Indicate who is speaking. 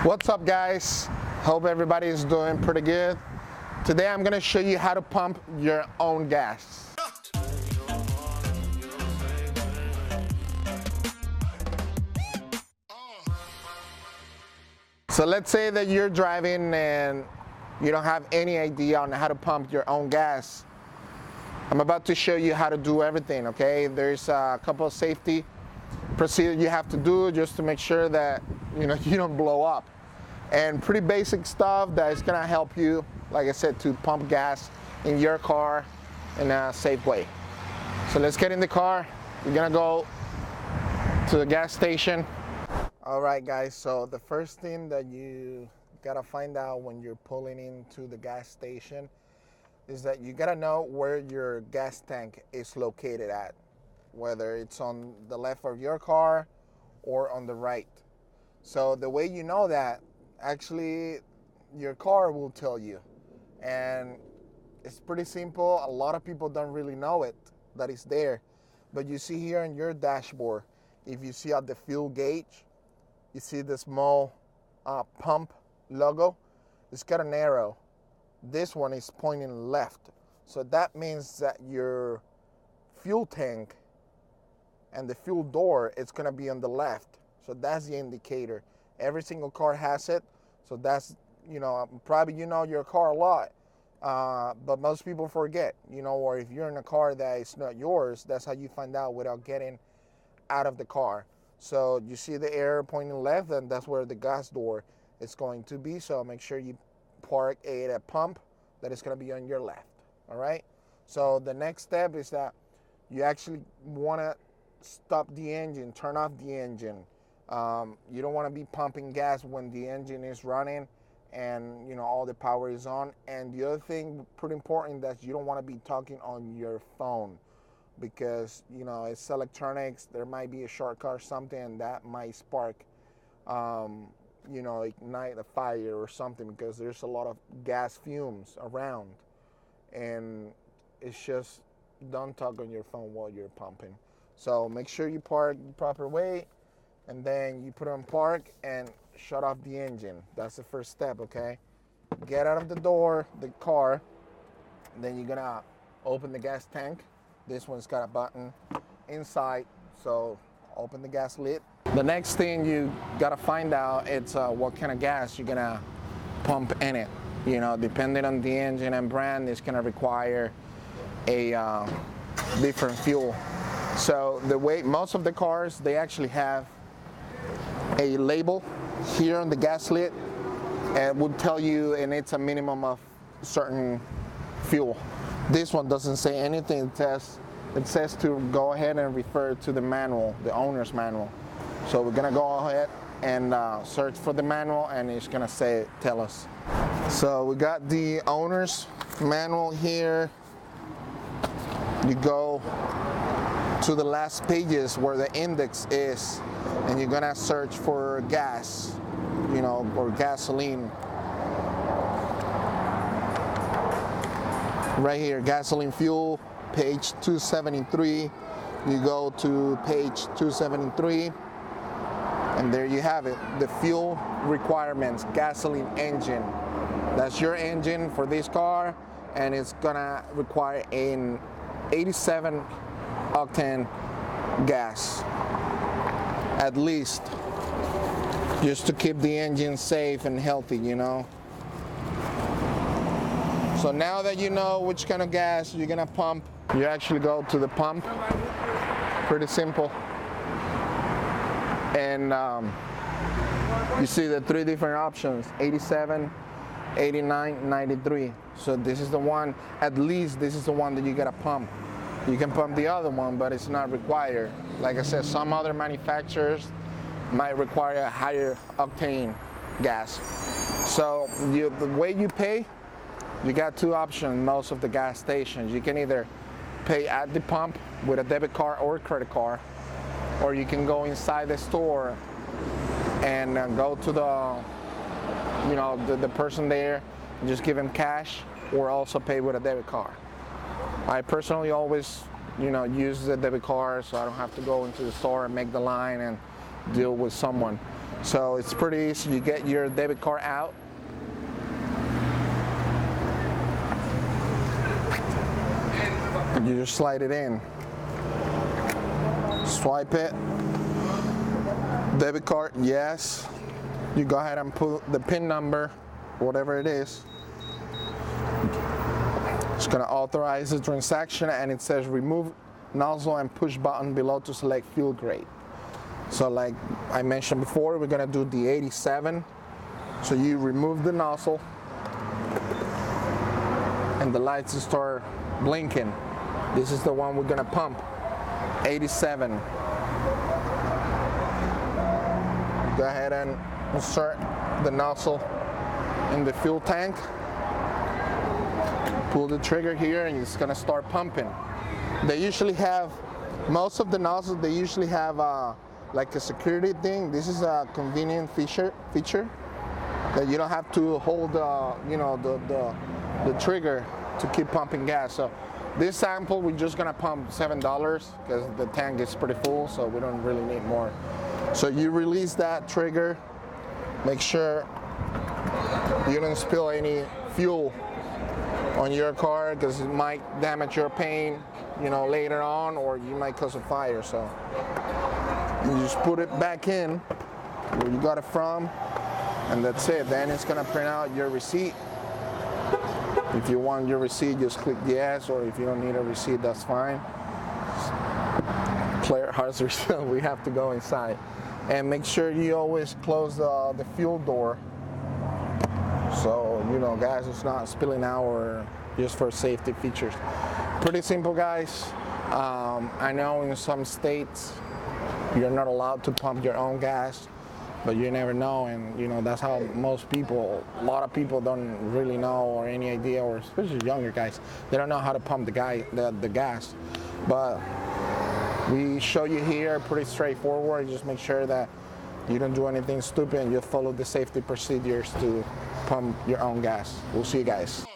Speaker 1: What's up, guys? Hope everybody is doing pretty good. Today I'm gonna show you how to pump your own gas. So let's say that you're driving and you don't have any idea on how to pump your own gas. I'm about to show you how to do everything, okay? There's a couple of safety procedures you have to do just to make sure that you don't blow up. And pretty basic stuff that is gonna help you, like I said, to pump gas in your car in a safe way. So let's get in the car. We're gonna go to the gas station. All right, guys, so the first thing that you gotta find out when you're pulling into the gas station is that you gotta know where your gas tank is located at, whether it's on the left of your car or on the right. So the way you know that, actually your car will tell you, and it's pretty simple. A lot of people don't really know it, that it's there, but you see here on your dashboard, if you see at the fuel gauge, you see the small pump logo. It's got an arrow. This one is pointing left, so that means that your fuel tank and the fuel door, it's gonna be on the left. So that's the indicator. Every single car has it, so that's, probably your car a lot, but most people forget, or if you're in a car that is not yours, that's how you find out without getting out of the car. So you see the arrow pointing left, and that's where the gas door is going to be. So make sure you park at a pump that is going to be on your left. All right. So the next step is that you actually want to stop the engine, turn off the engine. You don't want to be pumping gas when the engine is running and all the power is on. And the other thing, pretty important, that you don't want to be talking on your phone, because it's electronics. There might be a shortcut or something, and that might spark ignite a fire or something, because there's a lot of gas fumes around, and it's just, don't talk on your phone while you're pumping. So make sure you park the proper way, and then you put on park and shut off the engine. That's the first step, okay? Get out of the door, the car, then you're gonna open the gas tank. This one's got a button inside, so open the gas lid. The next thing you gotta find out is what kind of gas you're gonna pump in it. Depending on the engine and brand, it's gonna require a different fuel. So the way most of the cars, they actually have a label here on the gas lid, and would tell you, and it's a minimum of certain fuel. This one doesn't say anything. It says to go ahead and refer to the manual, the owner's manual. So we're gonna go ahead and search for the manual, and it's gonna tell us. So we got the owner's manual here. You go to the last pages where the index is, and you're gonna search for gas, or gasoline. Right here, gasoline fuel, page 273. You go to page 273, and there you have it. The fuel requirements, gasoline engine. That's your engine for this car, and it's gonna require an 87 octane gas, at least, just to keep the engine safe and healthy, So now that you know which kind of gas you're gonna pump, you actually go to the pump. Pretty simple. And you see the three different options: 87, 89, 93. So this is the one, at least this is the one that you gotta pump. You can pump the other one, but it's not required. Like I said, some other manufacturers might require a higher octane gas. So the way you pay, you got two options. Most of the gas stations, you can either pay at the pump with a debit card or a credit card, or you can go inside the store and go to the person there and just give him cash, or also pay with a debit card. I personally always use the debit card, so I don't have to go into the store and make the line and deal with someone. So it's pretty easy. You get your debit card out. And you just slide it in. Swipe it. Debit card, yes. You go ahead and put the PIN number, whatever it is. It's gonna authorize the transaction, and it says remove nozzle and push button below to select fuel grade. So like I mentioned before, we're gonna do the 87. So you remove the nozzle and the lights start blinking. This is the one we're gonna pump, 87. Go ahead and insert the nozzle in the fuel tank. Pull the trigger here and it's gonna start pumping. They usually have, most of the nozzles, they usually have like a security thing. This is a convenient feature that you don't have to hold the trigger to keep pumping gas. So this sample, we're just gonna pump $7 because the tank is pretty full, so we don't really need more. So you release that trigger, make sure you don't spill any fuel on your car because it might damage your paint, later on, or you might cause a fire. So you just put it back in where you got it from, and that's it. Then it's gonna print out your receipt. If you want your receipt, just click yes, or if you don't need a receipt, that's fine. Clear hazard, so we have to go inside. And make sure you always close the fuel door, so gas is not spilling out, or just for safety features. Pretty simple, guys. I know in some states you're not allowed to pump your own gas, but you never know, and that's how most people, a lot of people don't really know or any idea, or especially younger guys, they don't know how to pump the gas. But we show you here, pretty straightforward. Just make sure that you don't do anything stupid and you follow the safety procedures to pump your own gas. We'll see you guys.